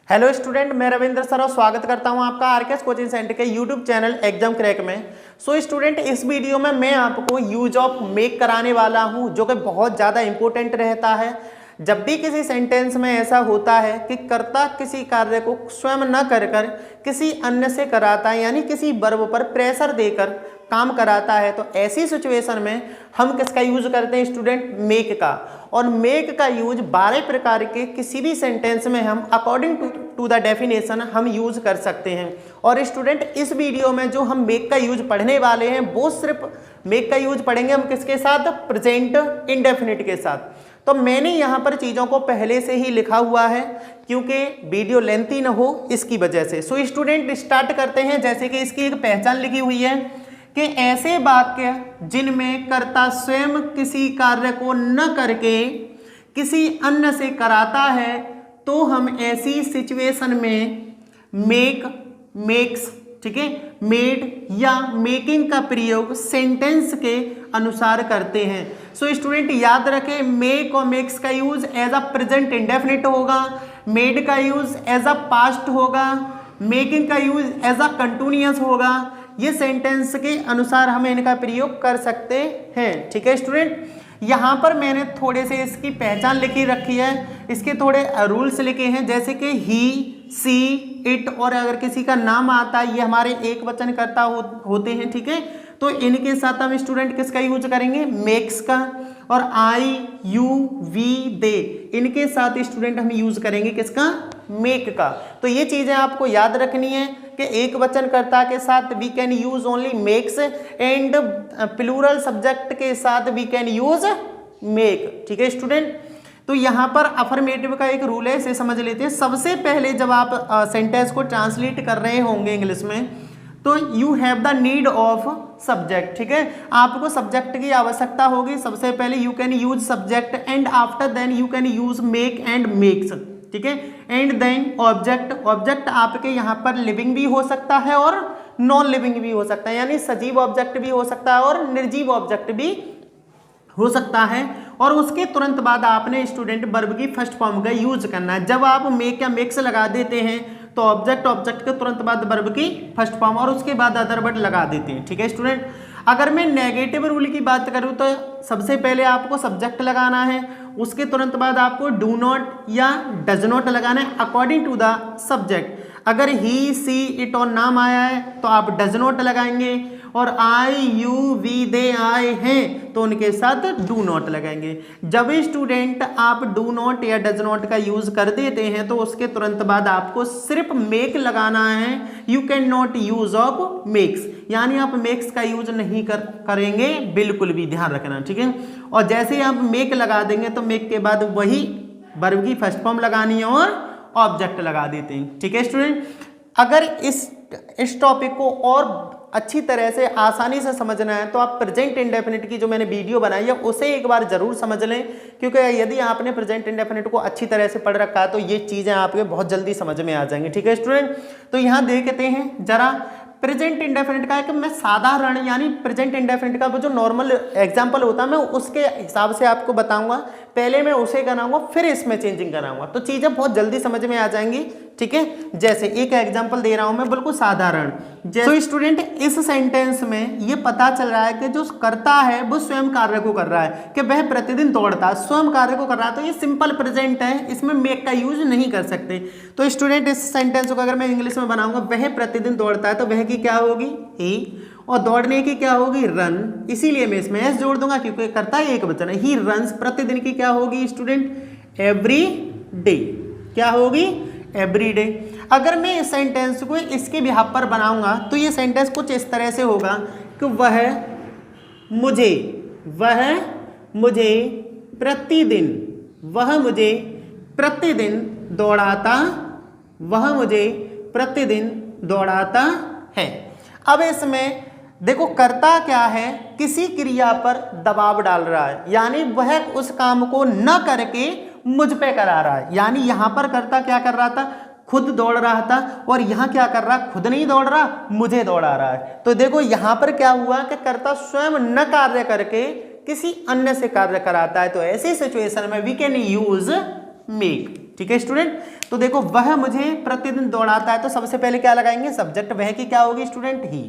Hello student, मैं Ravindra sir और स्वागत करता हूं आपका आरकेएस कोचिंग सेंटर के यूट्यूब चैनल एग्जाम क्रैक में। सो स्टूडेंट, इस वीडियो में मैं आपको यूज ऑफ मेक कराने वाला हूं, जो कि बहुत ज़्यादा इंपॉर्टेंट रहता है। जब भी किसी सेंटेंस में ऐसा होता है कि कर्ता किसी कार्य को स्वयं न कर कर किसी अन्य से कराता है, यानी किसी वर्ब पर प्रेशर देकर काम कराता है, तो ऐसी सिचुएशन में हम किसका यूज करते हैं स्टूडेंट? मेक का। और मेक का यूज 12 प्रकार के किसी भी सेंटेंस में हम अकॉर्डिंग टू द डेफिनेशन हम यूज कर सकते हैं। और स्टूडेंट, इस वीडियो में जो हम मेक का यूज पढ़ने वाले हैं वो सिर्फ मेक का यूज पढ़ेंगे हम किसके साथ? प्रेजेंट इंडेफिनिट के साथ। तो मैंने यहाँ पर चीज़ों को पहले से ही लिखा हुआ है क्योंकि वीडियो लेंथी न हो, इसकी वजह से। सो स्टूडेंट, स्टार्ट करते हैं। जैसे कि इसकी एक पहचान लिखी हुई है कि ऐसे वाक्य जिनमें कर्ता स्वयं किसी कार्य को न करके किसी अन्य से कराता है, तो हम ऐसी सिचुएशन में मेक, मेक्स, ठीक है, मेड या मेकिंग का प्रयोग सेंटेंस के अनुसार करते हैं। सो स्टूडेंट, याद रखें, मेक और मेक्स का use as a present indefinite होगा, मेड का यूज एज अ पास्ट होगा, मेकिंग का यूज एज अ कंटिन्यूअस होगा। ये सेंटेंस के अनुसार हम इनका प्रयोग कर सकते हैं। ठीक है स्टूडेंट, यहाँ पर मैंने थोड़े से इसकी पहचान लिखी रखी है, इसके थोड़े रूल्स लिखे हैं। जैसे कि ही, सी, इट, और अगर किसी का नाम आता है, ये हमारे एक वचन कर्ता होते हैं। ठीक है, तो इनके साथ हम स्टूडेंट किसका यूज करेंगे? मेक्स का। और आई, यू, वी, दे, इनके साथ स्टूडेंट हम यूज करेंगे किसका? मेक का। तो ये चीजें आपको याद रखनी है कि एक वचन कर्ता के साथ we can use only makes and plural subject के साथ वी कैन यूज मेक। ठीक है स्टूडेंट, तो यहाँ पर अफर्मेटिव का एक रूल है, इसे समझ लेते हैं। सबसे पहले जब आप सेंटेंस को ट्रांसलेट कर रहे होंगे इंग्लिश में, तो you have the need of subject. ठीक है, आपको सब्जेक्ट की आवश्यकता होगी। सबसे पहले you can use subject and after then you can use make and makes. ठीक है, एंड देन ऑब्जेक्ट। ऑब्जेक्ट आपके यहाँ पर लिविंग भी हो सकता है और नॉन लिविंग भी हो सकता है, यानी सजीव ऑब्जेक्ट भी हो सकता है और निर्जीव ऑब्जेक्ट भी हो सकता है। और उसके तुरंत बाद आपने स्टूडेंट वर्ब की फर्स्ट फॉर्म का यूज करना है। जब आप मेक या मेक्स लगा देते हैं तो ऑब्जेक्ट, ऑब्जेक्ट के तुरंत बाद वर्ब की फर्स्ट फॉर्म और उसके बाद अदर वर्ड लगा देते हैं। ठीक है स्टूडेंट, अगर मैं नेगेटिव रूल की बात करूं तो सबसे पहले आपको सब्जेक्ट लगाना है, उसके तुरंत बाद आपको डू नॉट या डज नॉट लगाना है अकॉर्डिंग टू द सब्जेक्ट। अगर ही, सी, इट और नाम आया है तो आप डज नॉट लगाएंगे, और आई, यू, वी, दे आए हैं तो उनके साथ डू नॉट लगाएंगे। जब स्टूडेंट आप डू नॉट या डज नॉट का यूज कर देते हैं तो उसके तुरंत बाद आपको सिर्फ मेक लगाना है। You can not use of makes, यानी आप मेक्स का यूज नहीं करेंगे, बिल्कुल भी ध्यान रखना। ठीक है, और जैसे ही आप मेक लगा देंगे तो मेक के बाद वही वर्ब की फर्स्ट फॉर्म लगानी है और ऑब्जेक्ट लगा देते हैं। ठीक है स्टूडेंट, अगर इस टॉपिक को और अच्छी तरह से आसानी से समझना है तो आप प्रेजेंट इंडेफिनिट की जो मैंने वीडियो बनाई है उसे एक बार जरूर समझ लें, क्योंकि यदि आपने प्रेजेंट इंडेफिनिट को अच्छी तरह से पढ़ रखा है तो ये चीज़ें आपके बहुत जल्दी समझ में आ जाएंगी। ठीक है स्टूडेंट, तो यहाँ देखते हैं जरा प्रेजेंट इंडेफिनिट का। कि मैं साधारण यानी प्रेजेंट इंडेफिनिट का वो जो नॉर्मल एग्जाम्पल होता है मैं उसके हिसाब से आपको बताऊंगा। पहले मैं उसे कराऊंगा फिर इसमें चेंजिंग कराऊंगा, तो चीज़ें बहुत जल्दी समझ में आ जाएंगी। ठीक है, जैसे एक एग्जाम्पल दे रहा हूं मैं बिल्कुल साधारण। तो स्टूडेंट, इस सेंटेंस में ये पता चल रहा है कि जो करता है वो स्वयं कार्य को कर रहा है, कि वह प्रतिदिन दौड़ता है, स्वयं कार्य को कर रहा है, तो ये सिंपल प्रेजेंट है, इसमें मेक का यूज नहीं कर सकते। तो स्टूडेंट, इस सेंटेंस को अगर मैं इंग्लिश में बनाऊंगा, वह प्रतिदिन दौड़ता है, तो वह की क्या होगी? ही, और दौड़ने की क्या होगी? रन। इसीलिए मैं इसमें एस जोड़ दूंगा क्योंकि करता है एक वचन है। He runs. प्रतिदिन की क्या होगी स्टूडेंट? Every day. क्या होगी? Every day. अगर मैं इस सेंटेंस को इसके बिहाफ पर बनाऊंगा तो ये सेंटेंस कुछ इस तरह से होगा कि वह मुझे प्रतिदिन दौड़ाता, वह मुझे प्रतिदिन दौड़ाता है। अब इसमें देखो, करता क्या है? किसी क्रिया पर दबाव डाल रहा है, यानी वह उस काम को न करके मुझ पे करा रहा है। यानी यहां पर करता क्या कर रहा था? खुद दौड़ रहा था, और यहां क्या कर रहा? खुद नहीं दौड़ रहा, मुझे दौड़ा रहा है। तो देखो यहां पर क्या हुआ कि करता स्वयं न कार्य करके किसी अन्य से कार्य कराता है, तो ऐसी सिचुएशन में वी कैन यूज मेक। ठीक है स्टूडेंट। तो देखो वह मुझे प्रतिदिन दौड़ाता है, तो सबसे पहले क्या लगाएंगे, सब्जेक्ट वह की क्या होगी स्टूडेंट, ही।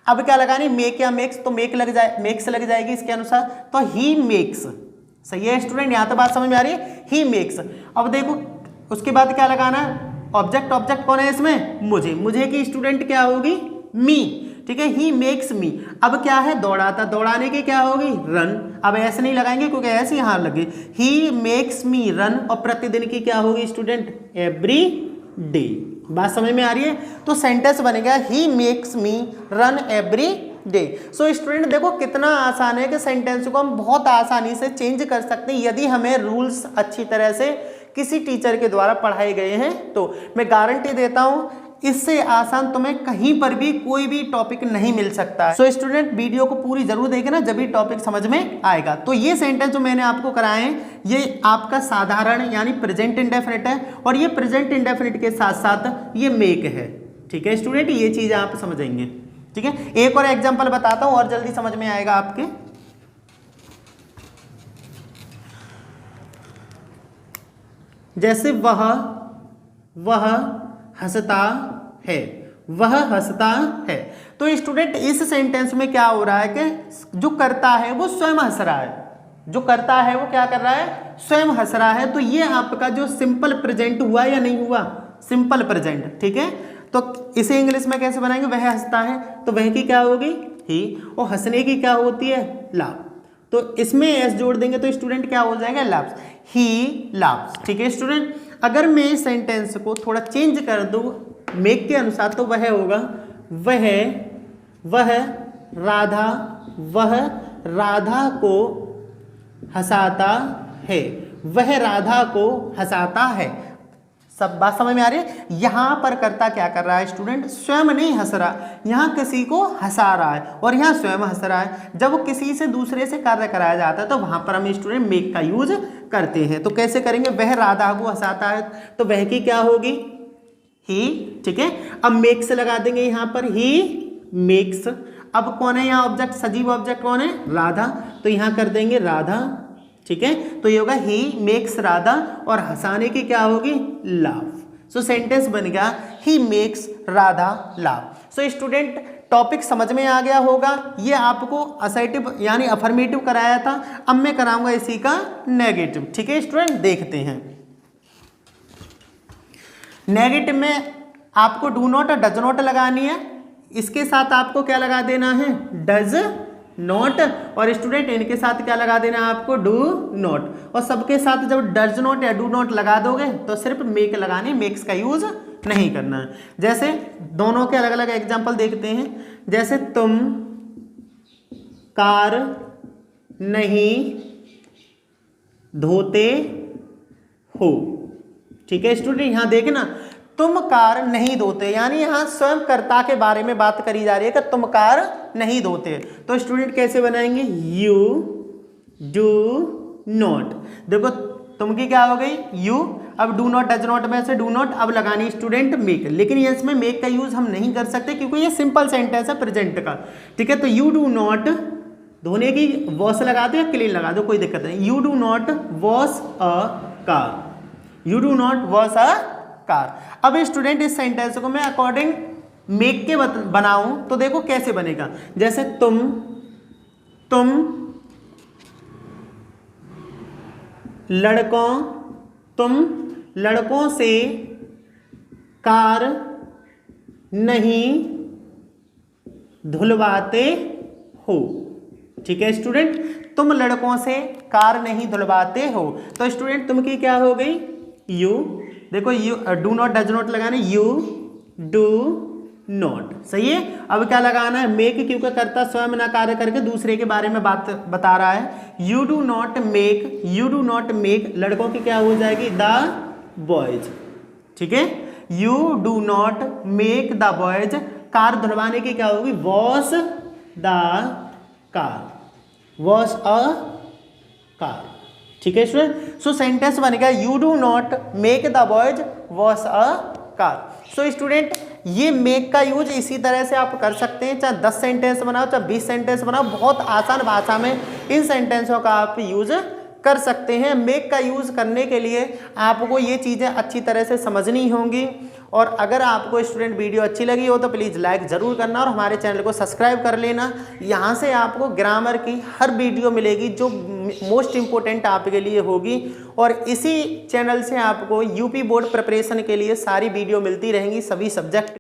अब क्या लगानी, मेक या मेक्स, तो मेक्स लग जाएगी इसके अनुसार, तो ही मेक्स। सही है स्टूडेंट, यहाँ तो बात समझ में आ रही है, ही मेक्स। अब देखो उसके बाद क्या लगाना है, ऑब्जेक्ट कौन है इसमें, मुझे की स्टूडेंट क्या होगी, मी। ठीक है, ही मेक्स मी। अब क्या है, दौड़ाता, दौड़ाने की क्या होगी, रन। अब ऐसे नहीं लगाएंगे क्योंकि ऐसे यहाँ लगे, ही मेक्स मी रन, और प्रतिदिन की क्या होगी स्टूडेंट, एवरी डे। बात समझ में आ रही है। तो सेंटेंस बनेगा he makes me run every day. So student देखो कितना आसान है कि सेंटेंस को हम बहुत आसानी से चेंज कर सकते हैं यदि हमें रूल्स अच्छी तरह से किसी टीचर के द्वारा पढ़ाए गए हैं। तो मैं गारंटी देता हूं इससे आसान तुम्हें कहीं पर भी कोई भी टॉपिक नहीं मिल सकता है। सो स्टूडेंट वीडियो को पूरी जरूर देखना, जब भी टॉपिक समझ में आएगा। तो ये सेंटेंस जो मैंने आपको कराए हैं ये आपका साधारण यानी प्रेजेंट इंडेफिनिट है, और ये प्रेजेंट इंडेफिनिट के साथ साथ ये मेक है। ठीक है स्टूडेंट, ये चीज आप समझेंगे। ठीक है, एक और एग्जाम्पल बताता हूं और जल्दी समझ में आएगा आपके। जैसे वह हंसता है, वह हंसता है। तो स्टूडेंट इस सेंटेंस में क्या हो रहा है कि जो करता है वो स्वयं हंस रहा है, जो करता है वो क्या कर रहा है, स्वयं हंस रहा है। तो ये आपका जो सिंपल प्रेजेंट हुआ या नहीं हुआ, सिंपल प्रेजेंट। ठीक है, तो इसे इंग्लिश में कैसे बनाएंगे, वह हंसता है, तो वह की क्या होगी, ही, और हंसने की क्या होती है, लाफ। तो इसमें एस जोड़ देंगे तो स्टूडेंट क्या हो जाएगा, लाफ्स, ही लाफ्स। ठीक है स्टूडेंट, अगर मैं इस सेंटेंस को थोड़ा चेंज कर दूं मेक के अनुसार तो वह होगा, वह राधा को हंसाता है, वह राधा को हंसाता है। सब बात समझ में आ रही है। यहां पर कर्ता क्या कर रहा है स्टूडेंट, स्वयं नहीं हंस रहा, यहां किसी को हंसा रहा है, और यहां स्वयं हंस रहा है। जब किसी से दूसरे से कार्य कराया जाता है तो वहां पर हम स्टूडेंट मेक का यूज करते हैं। तो कैसे करेंगे, वह राधा को हंसाता है, तो वह की क्या होगी, ही। ठीक है, अब मेक से लगा देंगे यहां पर, ही मेक्स। अब कौन है यहाँ ऑब्जेक्ट, सजीव ऑब्जेक्ट कौन है, राधा, तो यहां कर देंगे राधा। ठीक है, तो ये होगा ही मेक्स राधा, और हंसाने की क्या होगी, लाफ। सो सेंटेंस बन गया he makes Radha laugh. So student topic समझ में आ गया होगा। ये आपको असर्टिव यानी अफर्मेटिव कराया था, अब मैं कराऊंगा इसी का नेगेटिव। ठीक है स्टूडेंट, देखते हैं। नेगेटिव में आपको डू नॉट और डज नॉट लगानी है, इसके साथ आपको क्या लगा देना है, डज नॉट, और स्टूडेंट इनके साथ क्या लगा देना है आपको, डू नॉट। और सबके साथ जब डज नॉट या डू नॉट लगा दोगे तो सिर्फ मेक लगाने, मेक्स का यूज नहीं करना है। जैसे दोनों के अलग अलग एग्जांपल देखते हैं। जैसे तुम कार नहीं धोते हो। ठीक है स्टूडेंट, यहां देखना तुम कार नहीं धोते, यानी यहां स्वयं कर्ता के बारे में बात करी जा रही है कि तुम कार नहीं धोते। तो स्टूडेंट कैसे बनाएंगे, यू डू नॉट। देखो तुम की क्या हो गई, यू, अब डू नॉट डज नॉट में से डू नॉट अब लगानी स्टूडेंट मेक, लेकिन ये इसमें मेक का यूज हम नहीं कर सकते क्योंकि ये सिंपल सेंटेंस है प्रेजेंट का। ठीक है, तो यू डू नॉट, धोने की वॉश लगा दो या क्लीन लगा दो, कोई दिक्कत नहीं। You do not wash a car, you do not wash a car. अब स्टूडेंट इस सेंटेंस को मैं अकॉर्डिंग मेक के बनाऊं तो देखो कैसे बनेगा। जैसे तुम लड़कों से कार नहीं धुलवाते हो। ठीक है स्टूडेंट, तुम लड़कों से कार नहीं धुलवाते हो। तो स्टूडेंट तुम की क्या हो गई, यू। देखो you do not does not लगाना, यू डू नॉट। सही है, अब क्या लगाना है, मेक, क्योंकि करता स्वयं ना कार्य करके दूसरे के बारे में बात बता रहा है। यू डू नॉट मेक, लड़कों की क्या हो जाएगी, द बॉयज। ठीक है, you do not make the boys, car धुलवाने की क्या होगी, wash the car, wash a car. ठीक है स्टूडेंट, सो सेंटेंस बन गया you do not make the boys wash a car. So student ये मेक का यूज इसी तरह से आप कर सकते हैं, चाहे 10 सेंटेंस बनाओ चाहे 20 सेंटेंस बनाओ, बहुत आसान भाषा में इन सेंटेंसों का आप यूज कर सकते हैं। मेक का यूज़ करने के लिए आपको ये चीज़ें अच्छी तरह से समझनी होंगी। और अगर आपको स्टूडेंट वीडियो अच्छी लगी हो तो प्लीज़ लाइक ज़रूर करना और हमारे चैनल को सब्सक्राइब कर लेना। यहाँ से आपको ग्रामर की हर वीडियो मिलेगी जो मोस्ट इम्पोर्टेंट आपके लिए होगी। और इसी चैनल से आपको यूपी बोर्ड प्रिपरेशन के लिए सारी वीडियो मिलती रहेंगी, सभी सब्जेक्ट